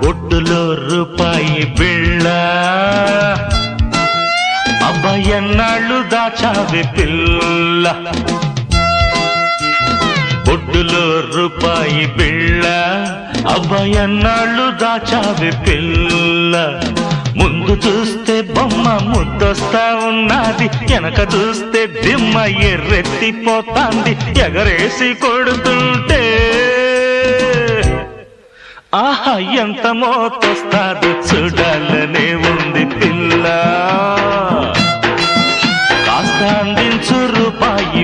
ఒడ్డులో రూపాయి బిళ్ళ అబ్బాయన్నాళ్ళు దాచావి పిల్ల ఒడ్డులో రూపాయి బిళ్ళ అబ్బాయన్నాళ్ళు దాచావి పిల్ల ముందు చూస్తే బొమ్మ ముద్దొస్తా ఉన్నది వెనక చూస్తే దిమ్మ ఎర్రెత్తిపోతాంది ఎగరేసి కొడుతుంటే ఆహా ఎంత మోతొస్తాది చూడాలనే ఉంది పిల్ల కాస్త అందించు రూపాయి